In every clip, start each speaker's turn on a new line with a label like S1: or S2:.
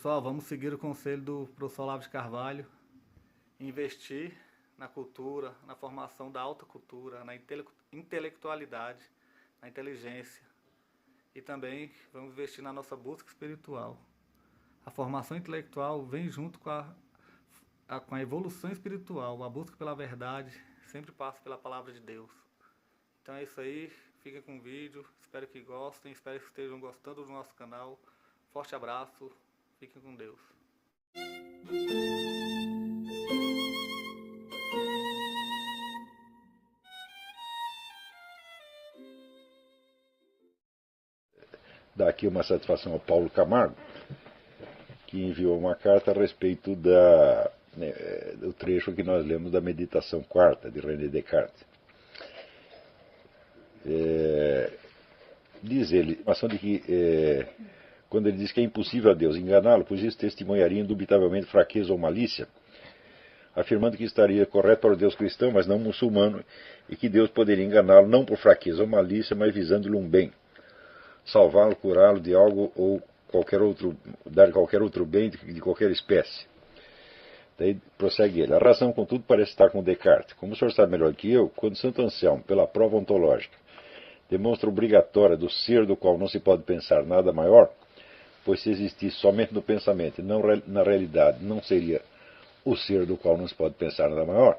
S1: Pessoal, vamos seguir o conselho do professor Olavo de Carvalho, investir na cultura, na formação da alta cultura, na intelectualidade, na inteligência, e também vamos investir na nossa busca espiritual. A formação intelectual vem junto com a evolução espiritual. A busca pela verdade sempre passa pela palavra de Deus. Então é isso aí, fiquem com o vídeo, espero que gostem, espero que estejam gostando do nosso canal. Forte abraço, fiquem com Deus.
S2: Dar aqui uma satisfação ao Paulo Camargo, que enviou uma carta a respeito do trecho que nós lemos da Meditação Quarta, de René Descartes. Diz ele, a de que, quando ele diz que é impossível a Deus enganá-lo, pois isso testemunharia indubitavelmente fraqueza ou malícia, afirmando que estaria correto para o Deus cristão, mas não muçulmano, e que Deus poderia enganá-lo não por fraqueza ou malícia, mas visando-lhe um bem, salvá-lo, curá-lo de algo ou dar qualquer outro bem de qualquer espécie. Daí prossegue ele. A razão, contudo, parece estar com Descartes. Como o senhor sabe melhor que eu, quando Santo Anselmo, pela prova ontológica, demonstra obrigatória do ser do qual não se pode pensar nada maior, pois se existisse somente no pensamento e não na realidade, não seria o ser do qual não se pode pensar nada maior,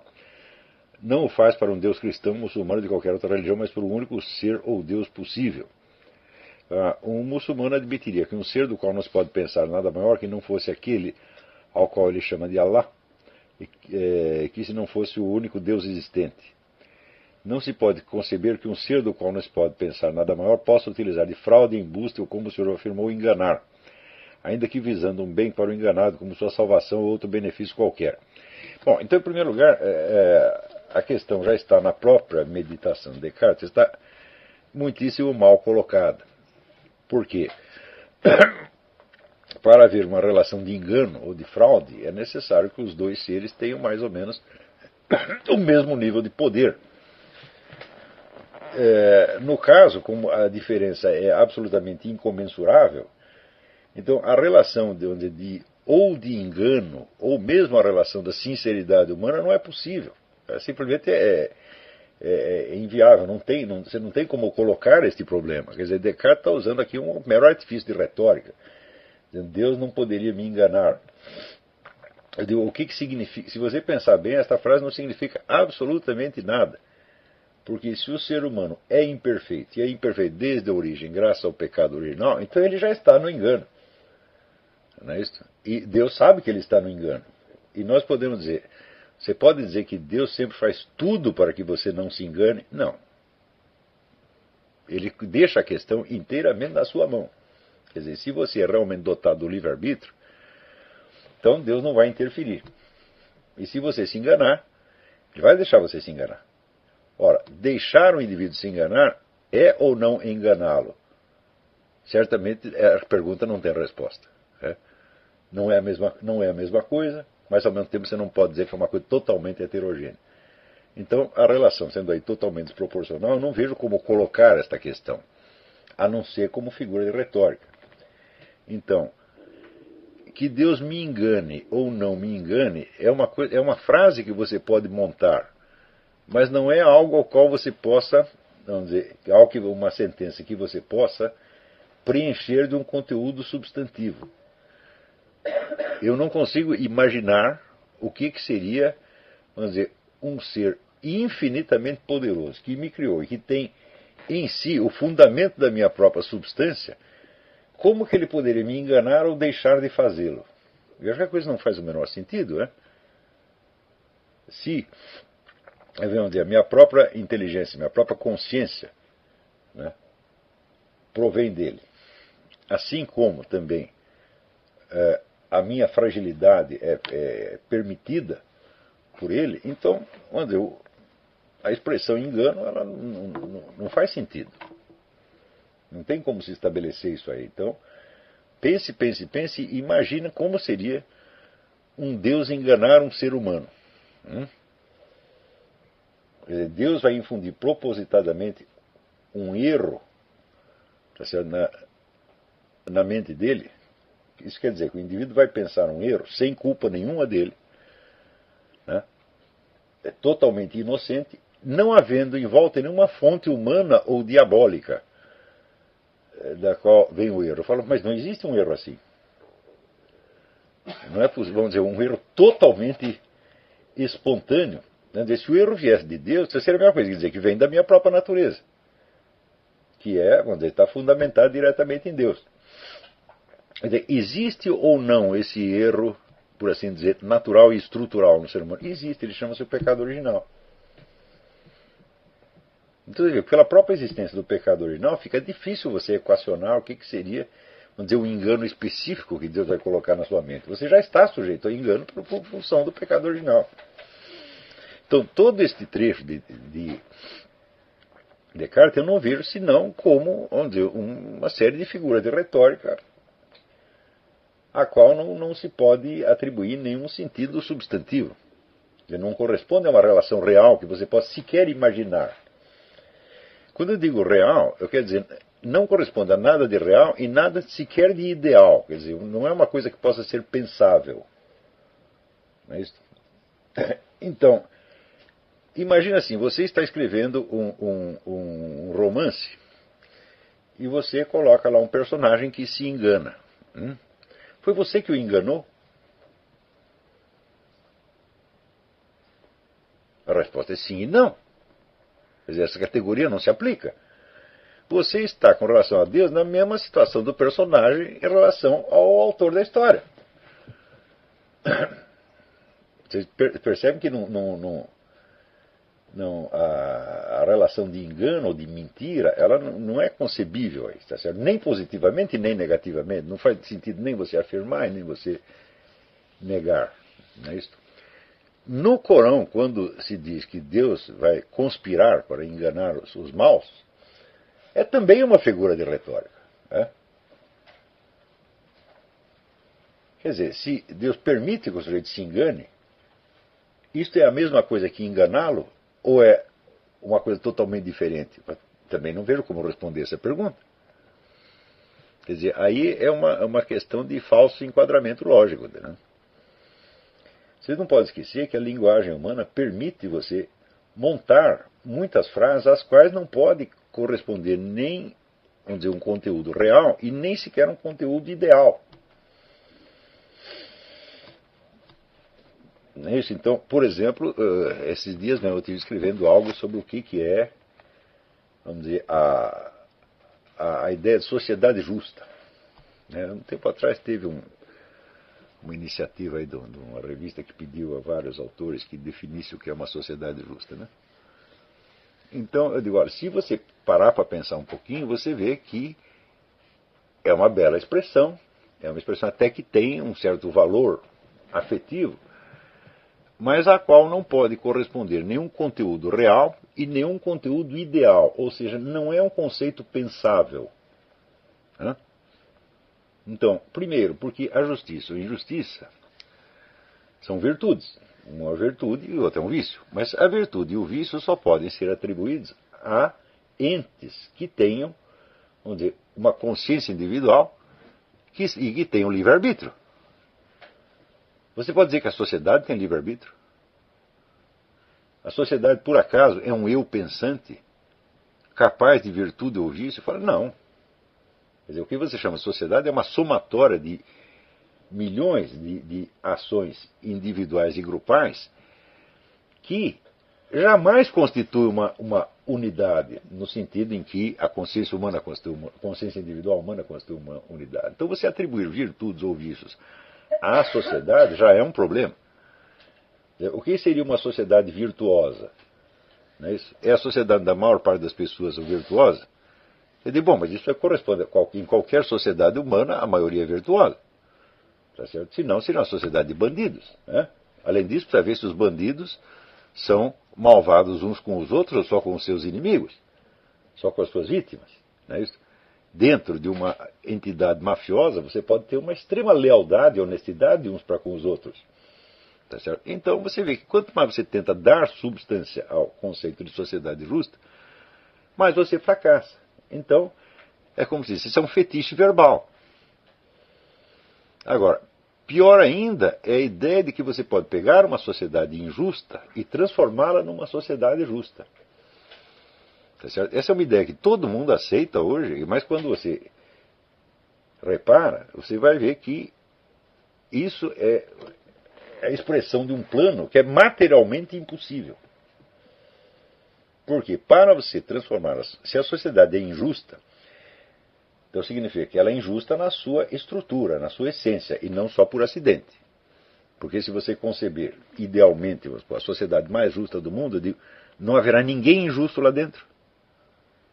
S2: não o faz para um Deus cristão, muçulmano de qualquer outra religião, mas para o único ser ou Deus possível. Um muçulmano admitiria que um ser do qual não se pode pensar nada maior que não fosse aquele ao qual ele chama de Allah, que se não fosse o único Deus existente. Não se pode conceber que um ser do qual não se pode pensar nada maior possa utilizar de fraude, embuste ou, como o senhor afirmou, enganar, ainda que visando um bem para o enganado, como sua salvação ou outro benefício qualquer. Bom, então, em primeiro lugar, a questão já está na própria meditação de Descartes, está muitíssimo mal colocada. Por quê? Para haver uma relação de engano ou de fraude, é necessário que os dois seres tenham mais ou menos o mesmo nível de poder. No caso, como a diferença é absolutamente incomensurável, então a relação ou de engano, ou mesmo a relação da sinceridade humana não é possível. Simplesmente é inviável, você não tem como colocar este problema. Quer dizer, Descartes está usando aqui um mero artifício de retórica. Deus não poderia me enganar. Eu digo, o que significa? Se você pensar bem, esta frase não significa absolutamente nada. Porque se o ser humano é imperfeito, e é imperfeito desde a origem, graças ao pecado original, então ele já está no engano. Não é isso? E Deus sabe que ele está no engano. E nós podemos dizer, você pode dizer que Deus sempre faz tudo para que você não se engane? Não. Ele deixa a questão inteiramente na sua mão. Quer dizer, se você é realmente dotado do livre-arbítrio, então Deus não vai interferir. E se você se enganar, Ele vai deixar você se enganar. Ora, deixar o indivíduo se enganar é ou não enganá-lo? Certamente a pergunta não tem resposta. Não é a mesma coisa, mas ao mesmo tempo você não pode dizer que é uma coisa totalmente heterogênea. Então, a relação sendo aí totalmente desproporcional, eu não vejo como colocar esta questão, a não ser como figura de retórica. Então, que Deus me engane ou não me engane é uma frase que você pode montar, mas não é algo ao qual você possa, vamos dizer, uma sentença que você possa preencher de um conteúdo substantivo. Eu não consigo imaginar o que seria, vamos dizer, um ser infinitamente poderoso que me criou e que tem em si o fundamento da minha própria substância. Como que ele poderia me enganar ou deixar de fazê-lo? Eu acho que a coisa não faz o menor sentido, né? Se, vamos dizer, a minha própria inteligência, minha própria consciência, né, provém dele, assim como também a minha fragilidade é permitida por ele, então, a expressão engano ela não faz sentido. Não tem como se estabelecer isso aí. Então, pense e imagine como seria um Deus enganar um ser humano. Deus vai infundir propositadamente um erro, tá certo, na mente dele, Isso quer dizer que o indivíduo vai pensar um erro sem culpa nenhuma dele, né? É totalmente inocente, não havendo em volta nenhuma fonte humana ou diabólica da qual vem o erro. Eu falo, mas não existe um erro assim. Não é possível, vamos dizer, um erro totalmente espontâneo. Né? Se o erro viesse de Deus, isso seria a mesma coisa que dizer que vem da minha própria natureza, que é, vamos dizer, está fundamentado diretamente em Deus. Quer dizer, existe ou não esse erro, por assim dizer, natural e estrutural no ser humano? Existe, ele chama-se o pecado original. Então, pela própria existência do pecado original, fica difícil você equacionar o que seria, vamos dizer, um engano específico que Deus vai colocar na sua mente. Você já está sujeito a engano por função do pecado original. Então, todo este trecho de Descartes eu não vejo senão como, vamos dizer, uma série de figuras de retórica a qual não se pode atribuir nenhum sentido substantivo. Não corresponde a uma relação real que você possa sequer imaginar. Quando eu digo real, eu quero dizer, não corresponde a nada de real e nada sequer de ideal. Quer dizer, não é uma coisa que possa ser pensável. Não é isso? Então, imagina assim, você está escrevendo um romance e você coloca lá um personagem que se engana. Foi você que o enganou? A resposta é sim e não. Quer dizer, essa categoria não se aplica. Você está, com relação a Deus, na mesma situação do personagem em relação ao autor da história. Vocês percebem que a relação de engano ou de mentira, ela não é concebível aí, tá certo? Nem positivamente nem negativamente. Não faz sentido nem você afirmar e nem você negar. Não é isso? No Corão, quando se diz que Deus vai conspirar para enganar os maus, é também uma figura de retórica. Né? Quer dizer, se Deus permite que o sujeito se engane, isto é a mesma coisa que enganá-lo ou é uma coisa totalmente diferente? Também não vejo como responder essa pergunta. Quer dizer, aí é uma questão de falso enquadramento lógico. Né? Vocês não podem esquecer que a linguagem humana permite você montar muitas frases às quais não pode corresponder nem, vamos dizer, um conteúdo real e nem sequer um conteúdo ideal. Não é isso? Então, por exemplo, esses dias mesmo eu estive escrevendo algo sobre o que é, vamos dizer, a ideia de sociedade justa. Um tempo atrás teve uma iniciativa aí de uma revista que pediu a vários autores que definisse o que é uma sociedade justa. Né? Então, eu digo, olha, se você parar para pensar um pouquinho, você vê que é uma bela expressão, é uma expressão até que tem um certo valor afetivo, mas a qual não pode corresponder nenhum conteúdo real e nenhum conteúdo ideal, ou seja, não é um conceito pensável. Né? Então, primeiro, porque a justiça ou injustiça são virtudes. Uma virtude e outra é um vício. Mas a virtude e o vício só podem ser atribuídos a entes que tenham, vamos dizer, uma consciência individual e que tenham livre-arbítrio. Você pode dizer que a sociedade tem livre-arbítrio? A sociedade, por acaso, é um eu pensante, capaz de virtude ou vício? Fala, não. Quer dizer, o que você chama de sociedade é uma somatória de milhões de ações individuais e grupais que jamais constitui uma unidade, no sentido em que a consciência humana constitui a consciência individual humana constitui uma unidade. Então você atribuir virtudes ou vícios à sociedade já é um problema. O que seria uma sociedade virtuosa? Não é isso? É a sociedade da maior parte das pessoas virtuosa? Eu digo, bom, mas isso corresponde em qualquer sociedade humana, a maioria é virtuosa. Tá certo? Senão seria uma sociedade de bandidos. Né? Além disso, precisa ver se os bandidos são malvados uns com os outros ou só com os seus inimigos, só com as suas vítimas. Não é isso? Dentro de uma entidade mafiosa, você pode ter uma extrema lealdade e honestidade uns para com os outros. Tá certo? Então você vê que quanto mais você tenta dar substância ao conceito de sociedade justa, mais você fracassa. Então, é como se disse, isso é um fetiche verbal. Agora, pior ainda é a ideia de que você pode pegar uma sociedade injusta e transformá-la numa sociedade justa. Tá certo? Essa é uma ideia que todo mundo aceita hoje, mas quando você repara, você vai ver que isso é a expressão de um plano que é materialmente impossível. Porque para você transformar, se a sociedade é injusta, então significa que ela é injusta na sua estrutura, na sua essência, e não só por acidente. Porque se você conceber, idealmente, a sociedade mais justa do mundo, eu digo, não haverá ninguém injusto lá dentro.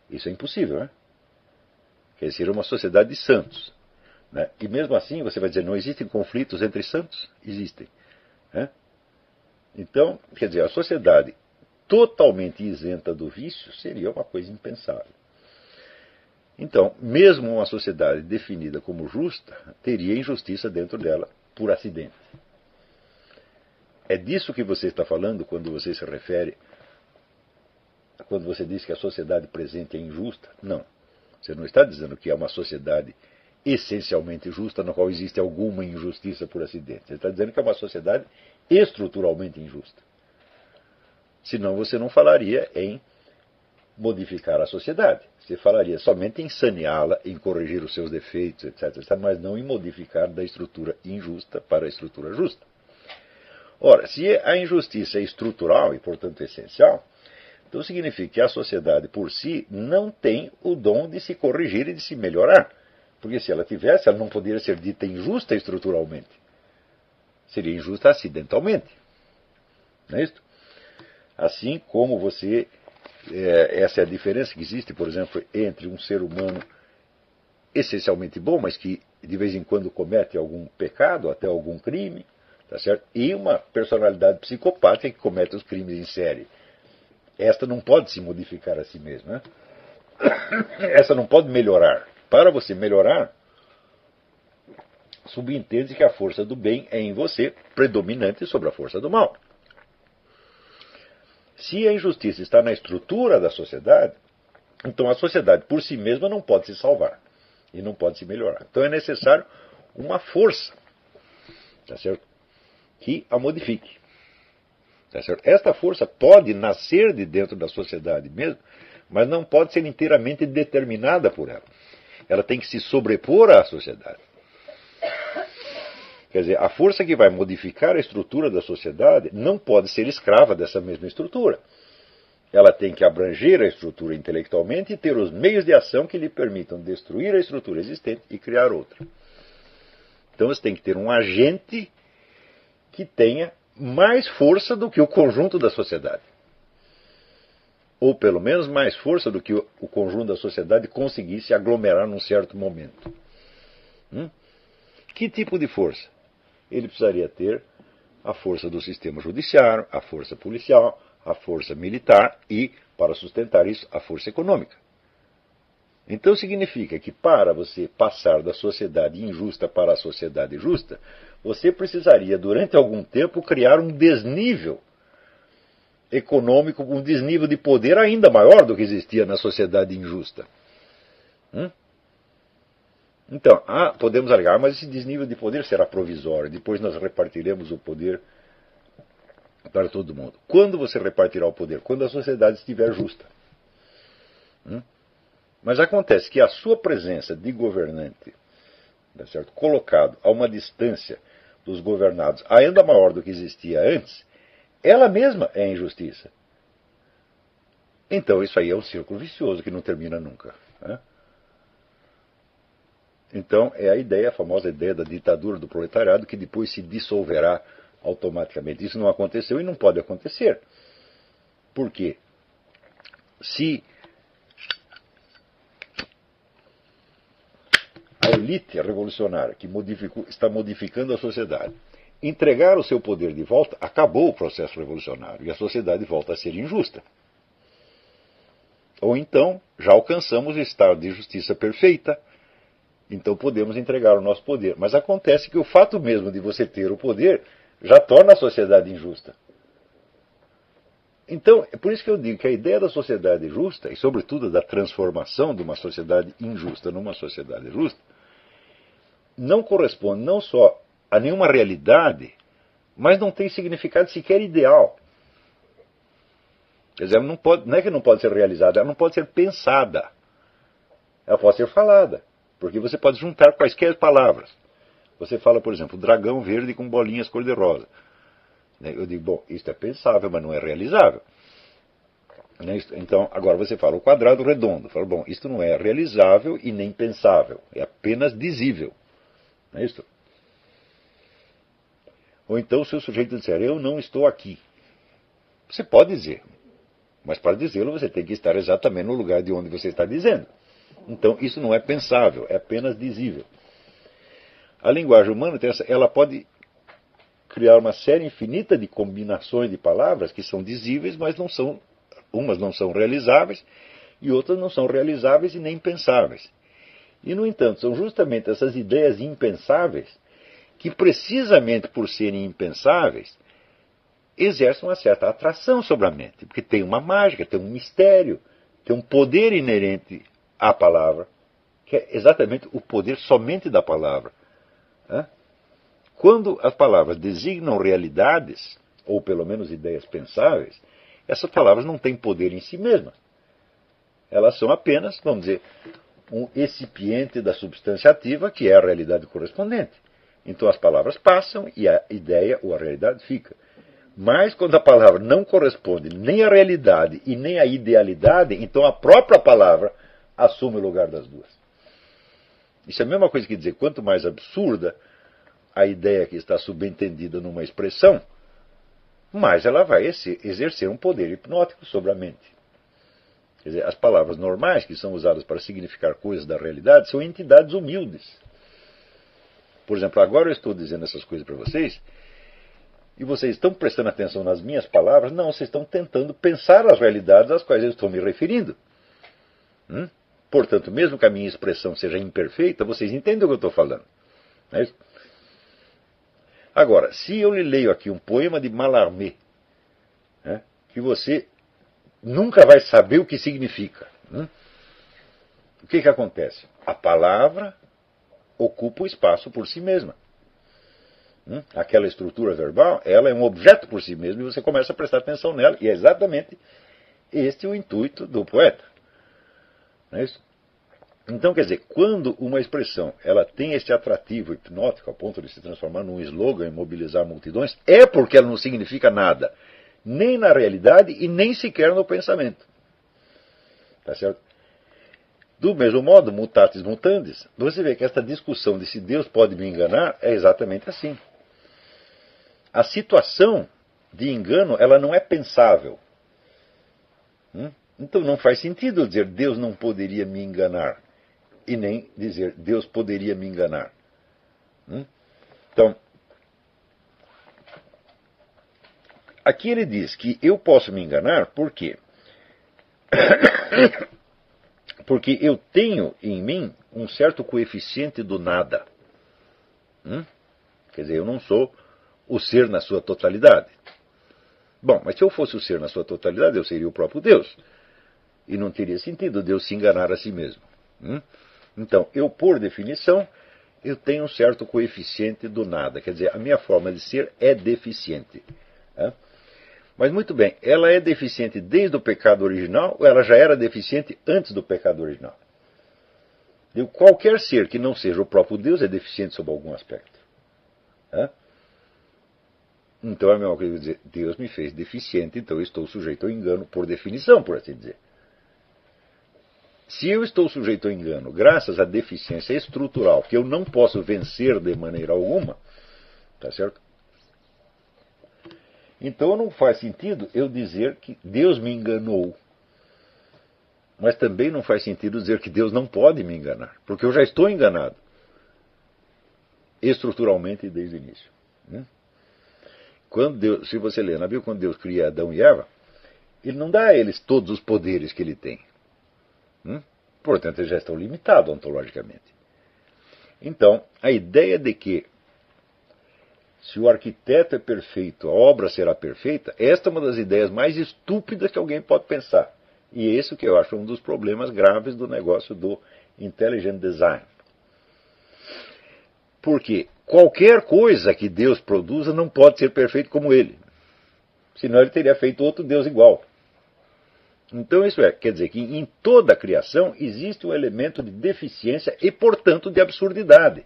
S2: Isso é impossível, né? Quer dizer, uma sociedade de santos. Né? E mesmo assim, você vai dizer, não existem conflitos entre santos? Existem. Né? Então, quer dizer, a sociedade totalmente isenta do vício seria uma coisa impensável. Então, mesmo uma sociedade definida como justa, teria injustiça dentro dela por acidente. É disso que você está falando quando você se refere, quando você diz que a sociedade presente é injusta? Não. Você não está dizendo que é uma sociedade essencialmente justa, na qual existe alguma injustiça por acidente. Você está dizendo que é uma sociedade estruturalmente injusta. Senão você não falaria em modificar a sociedade. Você falaria somente em saneá-la, em corrigir os seus defeitos, etc., mas não em modificar da estrutura injusta para a estrutura justa. Ora, se a injustiça é estrutural e, portanto, essencial, então significa que a sociedade por si não tem o dom de se corrigir e de se melhorar. Porque se ela tivesse, ela não poderia ser dita injusta estruturalmente. Seria injusta acidentalmente. Não é isso? Assim como você... essa é a diferença que existe, por exemplo, entre um ser humano essencialmente bom, mas que de vez em quando comete algum pecado, até algum crime, tá certo? E uma personalidade psicopática que comete os crimes em série. Esta não pode se modificar a si mesma. Né? Essa não pode melhorar. Para você melhorar, subentende que a força do bem é em você predominante sobre a força do mal. Se a injustiça está na estrutura da sociedade, então a sociedade por si mesma não pode se salvar e não pode se melhorar. Então é necessário uma força, tá certo? Que a modifique. Tá certo? Esta força pode nascer de dentro da sociedade mesmo, mas não pode ser inteiramente determinada por ela. Ela tem que se sobrepor à sociedade. Quer dizer, a força que vai modificar a estrutura da sociedade não pode ser escrava dessa mesma estrutura. Ela tem que abranger a estrutura intelectualmente e ter os meios de ação que lhe permitam destruir a estrutura existente e criar outra. Então você tem que ter um agente que tenha mais força do que o conjunto da sociedade. Ou pelo menos mais força do que o conjunto da sociedade conseguisse aglomerar num certo momento. Que tipo de força? Ele precisaria ter a força do sistema judiciário, a força policial, a força militar e, para sustentar isso, a força econômica. Então significa que para você passar da sociedade injusta para a sociedade justa, você precisaria, durante algum tempo, criar um desnível econômico, um desnível de poder ainda maior do que existia na sociedade injusta. Então, podemos alegar, mas esse desnível de poder será provisório, depois nós repartiremos o poder para todo mundo. Quando você repartirá o poder? Quando a sociedade estiver justa. Mas acontece que a sua presença de governante, tá certo, colocado a uma distância dos governados ainda maior do que existia antes, ela mesma é injustiça. Então isso aí é um círculo vicioso que não termina nunca. Né? Então é a ideia, a famosa ideia da ditadura do proletariado, que depois se dissolverá automaticamente. Isso não aconteceu e não pode acontecer. Por quê? Se a elite revolucionária que está modificando a sociedade entregar o seu poder de volta, acabou o processo revolucionário e a sociedade volta a ser injusta. Ou então, já alcançamos o estado de justiça perfeita, então podemos entregar o nosso poder. Mas acontece que o fato mesmo de você ter o poder já torna a sociedade injusta. Então, é por isso que eu digo que a ideia da sociedade justa, e sobretudo da transformação de uma sociedade injusta numa sociedade justa, não corresponde não só a nenhuma realidade, mas não tem significado sequer ideal. Quer dizer, ela não é que não pode ser realizada, ela não pode ser pensada. Ela pode ser falada, porque você pode juntar quaisquer palavras. Você fala, por exemplo, dragão verde com bolinhas cor-de-rosa. Eu digo, bom, isso é pensável, mas não é realizável. Então, agora você fala o quadrado redondo. Fala, bom, isto não é realizável e nem pensável, é apenas dizível. Não é isso? Ou então, se o sujeito disser, eu não estou aqui. Você pode dizer, mas para dizê-lo você tem que estar exatamente no lugar de onde você está dizendo. Então, isso não é pensável, é apenas dizível. A linguagem humana, ela pode criar uma série infinita de combinações de palavras que são dizíveis, mas não são, umas não são realizáveis e outras não são realizáveis e nem pensáveis. E, no entanto, são justamente essas ideias impensáveis que, precisamente por serem impensáveis, exercem uma certa atração sobre a mente, porque tem uma mágica, tem um mistério, tem um poder inerente à palavra, que é exatamente o poder somente da palavra. Quando as palavras designam realidades, ou pelo menos ideias pensáveis, essas palavras não têm poder em si mesmas. Elas são apenas, vamos dizer, um excipiente da substância ativa, que é a realidade correspondente. Então as palavras passam e a ideia ou a realidade fica. Mas quando a palavra não corresponde nem à realidade e nem à idealidade, então a própria palavra assume o lugar das duas. Isso é a mesma coisa que dizer, quanto mais absurda a ideia que está subentendida numa expressão, mais ela vai exercer um poder hipnótico sobre a mente. Quer dizer, as palavras normais que são usadas para significar coisas da realidade são entidades humildes. Por exemplo, agora eu estou dizendo essas coisas para vocês, e vocês estão prestando atenção nas minhas palavras? Não, vocês estão tentando pensar as realidades às quais eu estou me referindo. Portanto, mesmo que a minha expressão seja imperfeita, vocês entendem o que eu estou falando. Não é isso? Agora, se eu lhe leio aqui um poema de Mallarmé, que você nunca vai saber o que significa, o que acontece? A palavra ocupa o espaço por si mesma. Aquela estrutura verbal, ela é um objeto por si mesma e você começa a prestar atenção nela. E é exatamente este o intuito do poeta. Não é isso? Então, quer dizer, quando uma expressão ela tem este atrativo hipnótico a ponto de se transformar num slogan e mobilizar multidões, é porque ela não significa nada, nem na realidade e nem sequer no pensamento. Tá certo? Do mesmo modo, mutatis mutandis, você vê que esta discussão de se Deus pode me enganar é exatamente assim. A situação de engano, ela não é pensável. Então não faz sentido dizer Deus não poderia me enganar. E nem dizer Deus poderia me enganar. Então, aqui ele diz que eu posso me enganar por quê? Porque eu tenho em mim um certo coeficiente do nada. Quer dizer, eu não sou o ser na sua totalidade. Bom, mas se eu fosse o ser na sua totalidade, eu seria o próprio Deus. E não teria sentido Deus se enganar a si mesmo. Então, eu, por definição, eu tenho um certo coeficiente do nada. Quer dizer, a minha forma de ser é deficiente. Mas, muito bem, ela é deficiente desde o pecado original ou ela já era deficiente antes do pecado original? Qualquer ser que não seja o próprio Deus é deficiente sob algum aspecto. Então, é a mesma coisa que dizer, Deus me fez deficiente, então eu estou sujeito ao engano por definição, por assim dizer. Se eu estou sujeito ao engano graças à deficiência estrutural que eu não posso vencer de maneira alguma, tá certo? Então não faz sentido eu dizer que Deus me enganou. Mas também não faz sentido dizer que Deus não pode me enganar, porque eu já estou enganado estruturalmente desde o início. Quando Deus, se você ler na Bíblia, quando Deus cria Adão e Eva, Ele não dá a eles todos os poderes que Ele tem. Portanto, eles já estão limitados ontologicamente. Então, a ideia de que se o arquiteto é perfeito, a obra será perfeita, esta é uma das ideias mais estúpidas que alguém pode pensar. E esse que eu acho um dos problemas graves do negócio do intelligent design. Porque qualquer coisa que Deus produza não pode ser perfeito como ele. Senão ele teria feito outro Deus igual. Então isso quer dizer que em toda a criação existe um elemento de deficiência e, portanto, de absurdidade.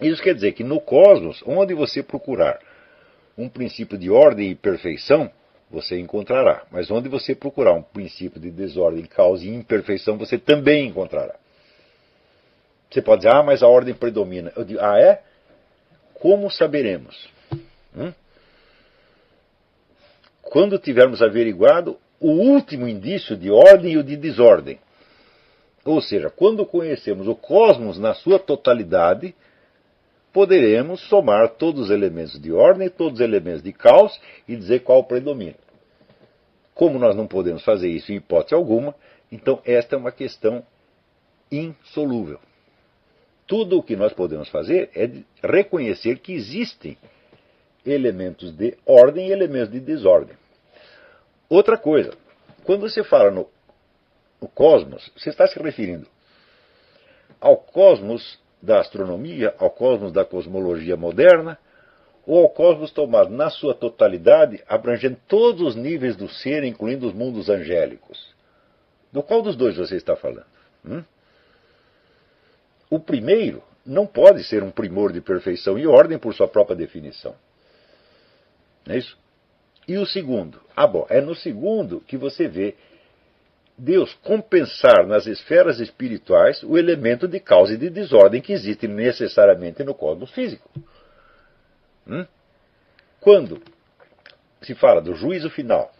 S2: Isso quer dizer que no cosmos, onde você procurar um princípio de ordem e perfeição, você encontrará. Mas onde você procurar um princípio de desordem, caos e imperfeição, você também encontrará. Você pode dizer, mas a ordem predomina. Eu digo, é? Como saberemos? Quando tivermos averiguado o último indício de ordem e o de desordem. Ou seja, quando conhecemos o cosmos na sua totalidade, poderemos somar todos os elementos de ordem, todos os elementos de caos e dizer qual predomina. Como nós não podemos fazer isso em hipótese alguma, então esta é uma questão insolúvel. Tudo o que nós podemos fazer é reconhecer que existem elementos de ordem e elementos de desordem. Outra coisa, quando você fala no cosmos, você está se referindo ao cosmos da astronomia, ao cosmos da cosmologia moderna, ou ao cosmos tomado na sua totalidade, abrangendo todos os níveis do ser, incluindo os mundos angélicos. Do qual dos dois você está falando? O primeiro não pode ser um primor de perfeição e ordem por sua própria definição. Não é isso? E o segundo? É no segundo que você vê Deus compensar nas esferas espirituais o elemento de causa e de desordem que existe necessariamente no cosmos físico. Quando se fala do juízo final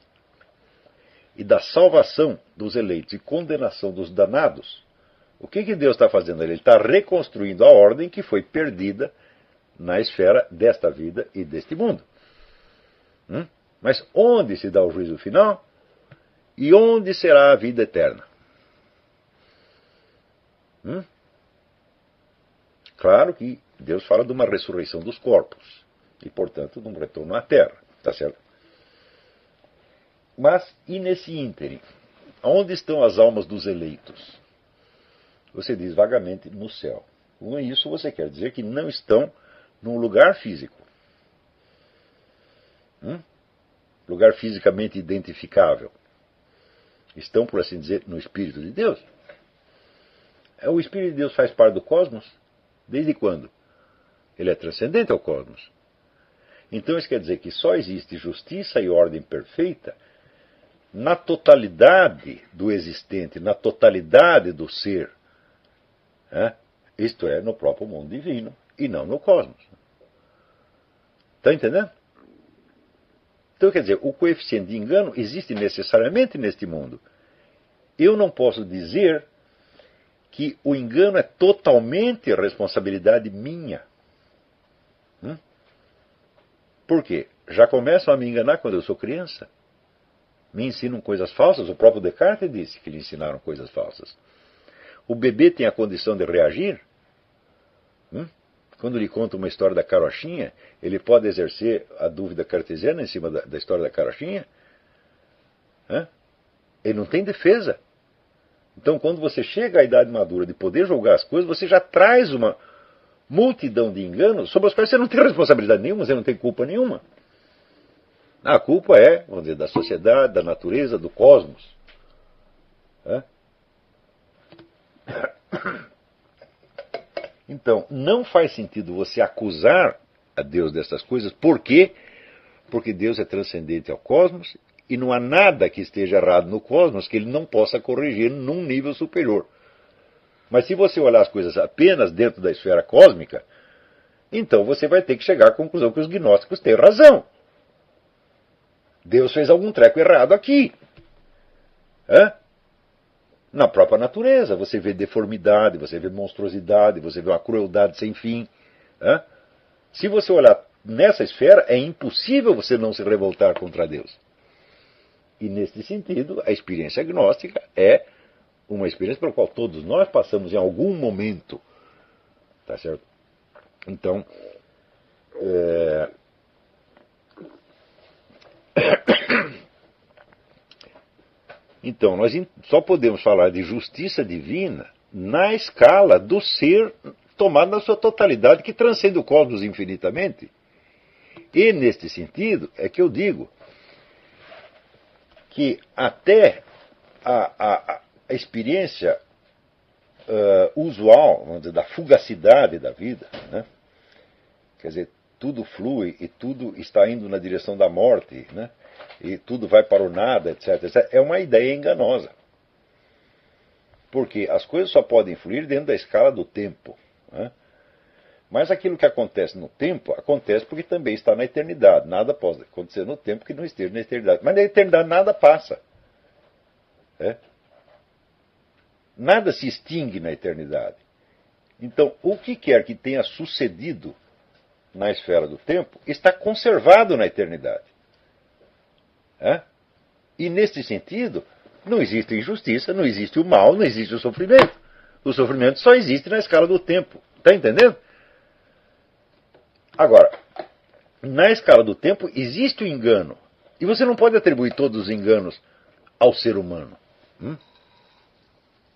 S2: e da salvação dos eleitos e condenação dos danados, o que Deus está fazendo ali? Ele está reconstruindo a ordem que foi perdida na esfera desta vida e deste mundo. Mas onde se dá o juízo final? E onde será a vida eterna? Claro que Deus fala de uma ressurreição dos corpos. E, portanto, de um retorno à terra. Tá certo? Mas, e nesse ínterim? Onde estão as almas dos eleitos? Você diz vagamente no céu. Com isso você quer dizer que não estão num lugar físico. Lugar fisicamente identificável. Estão, por assim dizer, no Espírito de Deus. O Espírito de Deus faz parte do cosmos? Desde quando? Ele é transcendente ao cosmos. Então isso quer dizer que só existe justiça e ordem perfeita na totalidade do existente, na totalidade do ser. Isto é, no próprio mundo divino e não no cosmos. Está entendendo? Então, quer dizer, o coeficiente de engano existe necessariamente neste mundo. Eu não posso dizer que o engano é totalmente responsabilidade minha. Por quê? Já começam a me enganar quando eu sou criança. Me ensinam coisas falsas. O próprio Descartes disse que lhe ensinaram coisas falsas. O bebê tem a condição de reagir. Quando lhe conta uma história da carochinha, ele pode exercer a dúvida cartesiana em cima da história da carochinha? Ele não tem defesa. Então, quando você chega à idade madura de poder julgar as coisas, você já traz uma multidão de enganos sobre os quais você não tem responsabilidade nenhuma, você não tem culpa nenhuma. A culpa é, vamos dizer, da sociedade, da natureza, do cosmos. Então, não faz sentido você acusar a Deus dessas coisas. Por quê? Porque Deus é transcendente ao cosmos e não há nada que esteja errado no cosmos que ele não possa corrigir num nível superior. Mas se você olhar as coisas apenas dentro da esfera cósmica, então você vai ter que chegar à conclusão que os gnósticos têm razão. Deus fez algum treco errado aqui. Na própria natureza, você vê deformidade, você vê monstruosidade, você vê uma crueldade sem fim. Se você olhar nessa esfera, é impossível você não se revoltar contra Deus. E nesse sentido, a experiência gnóstica é uma experiência pela qual todos nós passamos em algum momento. Tá certo? Então, nós só podemos falar de justiça divina na escala do ser tomado na sua totalidade, que transcende o cosmos infinitamente. E, neste sentido, é que eu digo que até a experiência usual, vamos dizer, da fugacidade da vida, né? Quer dizer, tudo flui e tudo está indo na direção da morte, né? E tudo vai para o nada, etc, etc. É uma ideia enganosa. Porque as coisas só podem fluir dentro da escala do tempo, né? Mas aquilo que acontece no tempo, acontece porque também está na eternidade. Nada pode acontecer no tempo que não esteja na eternidade. Mas na eternidade nada passa. É? Nada se extingue na eternidade. Então, o que quer que tenha sucedido na esfera do tempo está conservado na eternidade. É? E, nesse sentido, não existe injustiça, não existe o mal, não existe o sofrimento. O sofrimento só existe na escala do tempo. Está entendendo? Agora, na escala do tempo existe o engano. E você não pode atribuir todos os enganos ao ser humano.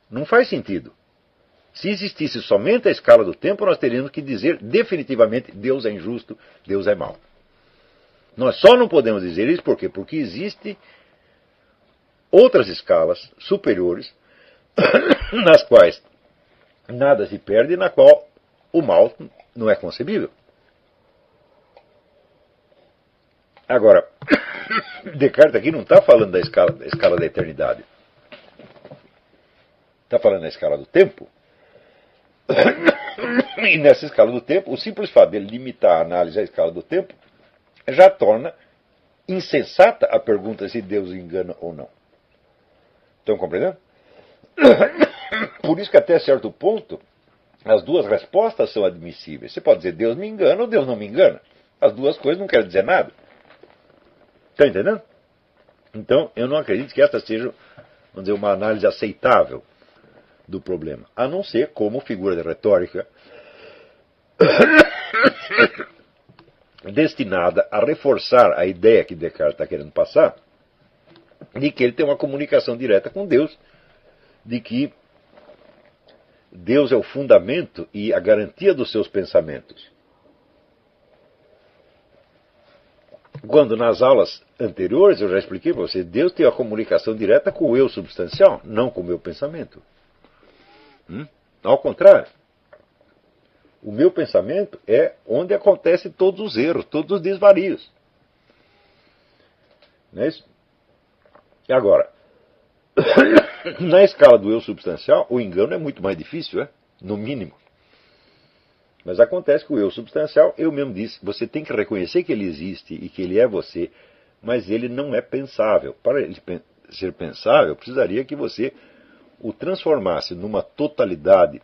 S2: Não faz sentido. Se existisse somente a escala do tempo, nós teríamos que dizer definitivamente Deus é injusto, Deus é mau. Nós só não podemos dizer isso por quê? Porque existem outras escalas superiores nas quais nada se perde e na qual o mal não é concebível. Agora, Descartes aqui não está falando da escala da eternidade. Está falando da escala do tempo. E nessa escala do tempo, o simples fato dele limitar a análise à escala do tempo já torna insensata a pergunta se Deus engana ou não. Estão compreendendo? Por isso que até certo ponto as duas respostas são admissíveis. Você pode dizer Deus me engana ou Deus não me engana. As duas coisas não querem dizer nada. Está entendendo? Então, eu não acredito que esta seja, vamos dizer, uma análise aceitável do problema. A não ser como figura de retórica destinada a reforçar a ideia que Descartes está querendo passar de que ele tem uma comunicação direta com Deus, de que Deus é o fundamento e a garantia dos seus pensamentos. Quando nas aulas anteriores eu já expliquei para você, Deus tem a comunicação direta com o eu substancial, não com o meu pensamento. Ao contrário, o meu pensamento é onde acontecem todos os erros, todos os desvarios. Não é isso? E agora, na escala do eu substancial, o engano é muito mais difícil, no mínimo. Mas acontece que o eu substancial, eu mesmo disse, você tem que reconhecer que ele existe e que ele é você, mas ele não é pensável. Para ele ser pensável, precisaria que você o transformasse numa totalidade,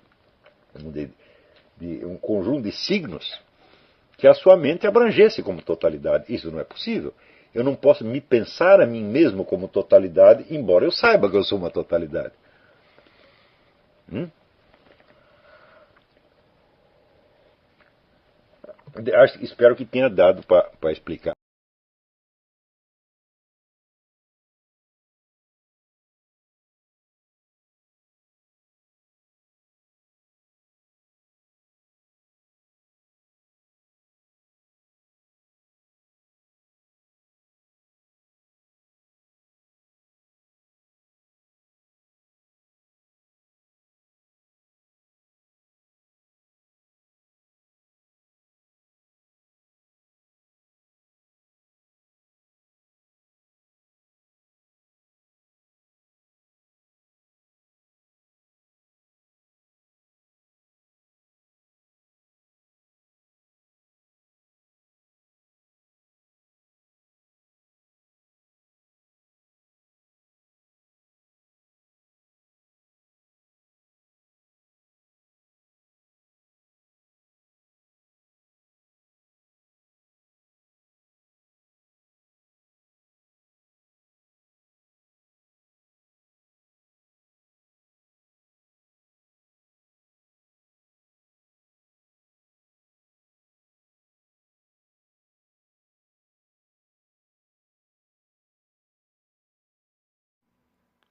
S2: de um conjunto de signos, que a sua mente abrangesse como totalidade. Isso não é possível. Eu não posso me pensar a mim mesmo como totalidade, embora eu saiba que eu sou uma totalidade. Espero que tenha dado para explicar.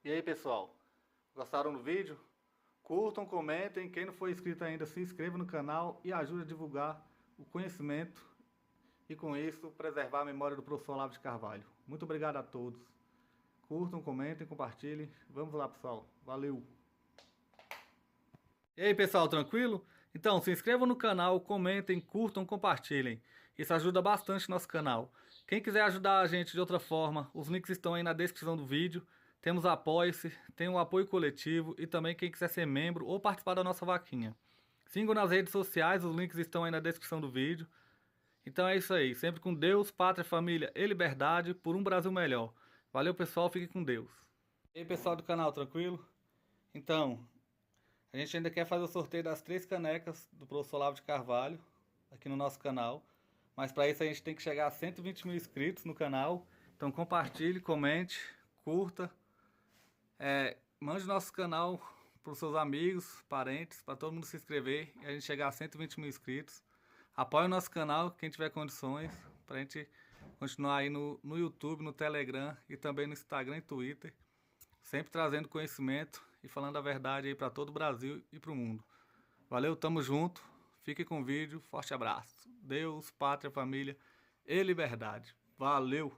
S1: E aí, pessoal, gostaram do vídeo? Curtam, comentem. Quem não for inscrito ainda, se inscreva no canal e ajude a divulgar o conhecimento e, com isso, preservar a memória do professor Olavo de Carvalho. Muito obrigado a todos. Curtam, comentem, compartilhem. Vamos lá, pessoal. Valeu! E aí, pessoal, tranquilo? Então, se inscrevam no canal, comentem, curtam, compartilhem. Isso ajuda bastante o nosso canal. Quem quiser ajudar a gente de outra forma, os links estão aí na descrição do vídeo. Temos Apoie-se, tem o apoio coletivo e também quem quiser ser membro ou participar da nossa vaquinha. Sigam nas redes sociais, os links estão aí na descrição do vídeo. Então é isso aí, sempre com Deus, pátria, família e liberdade por um Brasil melhor. Valeu, pessoal, fiquem com Deus. E aí, pessoal do canal, tranquilo? Então, a gente ainda quer fazer o sorteio das 3 canecas do professor Olavo de Carvalho aqui no nosso canal. Mas para isso a gente tem que chegar a 120 mil inscritos no canal. Então compartilhe, comente, curta. Mande nosso canal para os seus amigos, parentes, para todo mundo se inscrever e a gente chegar a 120 mil inscritos. Apoie o nosso canal, quem tiver condições, para a gente continuar aí no YouTube, no Telegram e também no Instagram e Twitter. Sempre trazendo conhecimento e falando a verdade aí para todo o Brasil e para o mundo. Valeu, tamo junto. Fique com o vídeo. Forte abraço. Deus, pátria, família e liberdade. Valeu!